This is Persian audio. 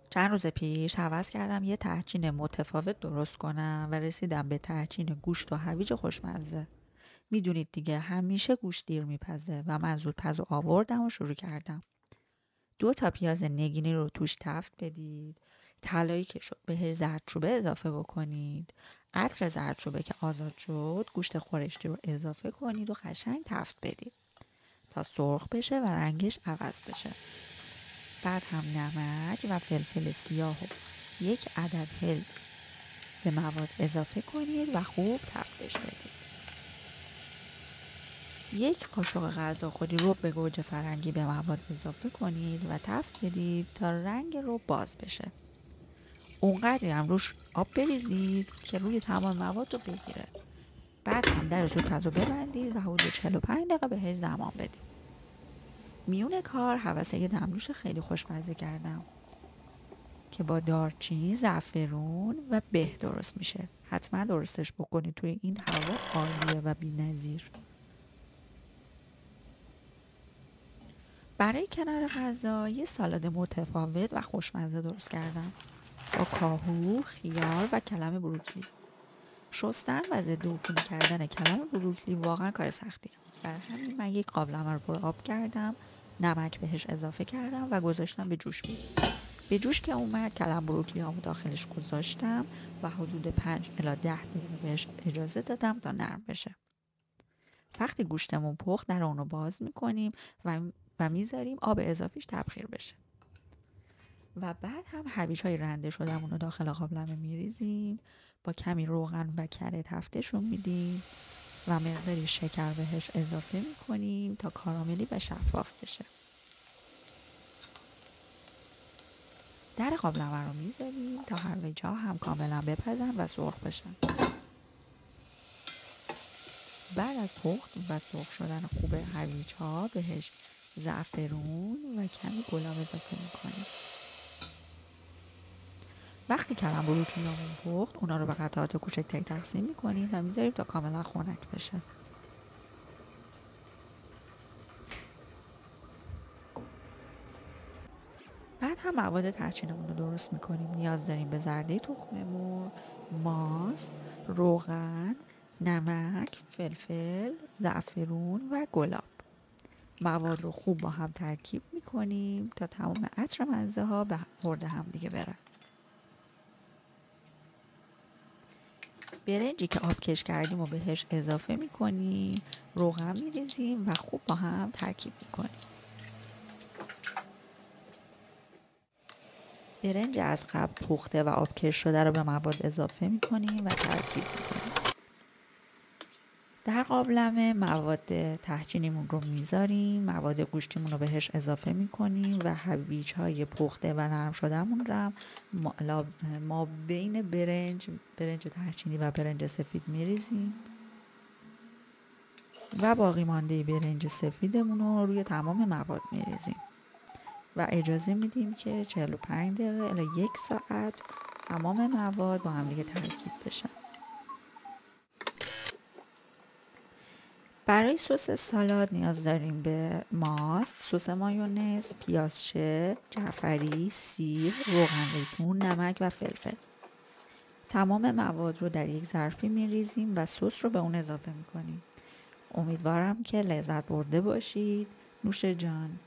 چند روز پیش هوس کردم یه تحچین متفاوت درست کنم و رسیدم به تحچین گوشت و هویج خوشمزه. میدونید دیگه همیشه گوشت دیر میپزه و من زود پزو آوردم و شروع کردم. 2 تا پیاز نگینی رو توش تفت بدید. طلایی که شد بهش زردچوبه اضافه بکنید. عطر زردچوبه که آزاد شد گوشت خورشتی رو اضافه کنید و قشنگ تفت بدید تا سرخ بشه و رنگش عوض بشه. بعد هم نمک و فلفل سیاه و 1 عدد هل به مواد اضافه کنید و خوب تفتش بدید. 1 قاشق غذاخوری رو به گوجه فرنگی به مواد اضافه کنید و تفت بدید تا رنگ رو باز بشه. اونقدری هم روش آب بریزید که روی تمام مواد رو بگیره. بعد هم در زودپز رو ببندید و حدود 45 دقیقه بهش زمان بدید. میون کار هوس یه دمنوش خیلی خوشمزه کردم که با دارچین، زعفرون و به درست میشه. حتما درستش بکنید، توی این هوا عالیه و بی‌نظیر. برای کنار غذا یه سالاد متفاوت و خوشمزه درست کردم با کاهو، خیار و کلم بروکلی. شستن و ضد عفونی کردن کلم بروکلی واقعا کار سختیه. برای همین من 1 قابلمه رو پر آب کردم، نمک بهش اضافه کردم و گذاشتم به جوش بیاد. به جوش که اومد کلم بروکلی رو داخلش گذاشتم و حدود 5 الی 10 دقیقه بهش اجازه دادم تا نرم بشه. وقتی گوشتمون پخت در اونو باز میکنیم و میذاریم آب اضافیش تبخیر بشه. و بعد هم هویج‌های رنده شدمون رو داخل قابلمه میریزیم، با کمی روغن و کره تفتشون میدیم و مقداری شکر بهش اضافه میکنیم تا کاراملی و شفاف بشه. در قابلمه رو میذاریم تا هویج‌ها هم کاملا بپزن و سرخ بشن. بعد از پخت و سرخ شدن خوب هویج‌ها بهش زعفرون و کمی گلاب اضافه میکنیم. وقتی کلم بروکلیامون پخت اونا رو به قطعات کوچکتری تقسیم میکنیم و میذاریم تا کاملا خنک بشه. بعد هم مواد تحچینمون رو درست میکنیم. نیاز داریم به زرده تخم مرغ، ماست، روغن، نمک، فلفل، زعفرون و گلاب. مواد رو خوب با هم ترکیب میکنیم تا تمام عطر مزه ها به خورد هم دیگه بره. برنجی که آب کش کردیم و بهش اضافه میکنیم، روغن میریزیم و خوب با هم ترکیب میکنیم. برنج از قبل پخته و آب کش شده رو به مواد اضافه میکنیم و ترکیب میکنیم. در قابلمه مواد تحچینیمون رو میذاریم، مواد گوشتیمون رو بهش اضافه میکنیم و هویج‌های پخته و نرم شدهمون رو ما بین برنج تحچینی و برنج سفید میریزیم و باقی مانده برنج سفیدمون رو روی تمام مواد میریزیم و اجازه میدیم که 45 دقیقه الی 1 ساعت تمام مواد با هم دیگه ترکیب بشن. برای سس سالاد نیاز داریم به ماست، سس مایونز، پیازچه، جعفری، سیر، روغن زیتون، نمک و فلفل. تمام مواد رو در 1 ظرفی میریزیم و سس رو به اون اضافه میکنیم. امیدوارم که لذت برده باشید. نوش جان.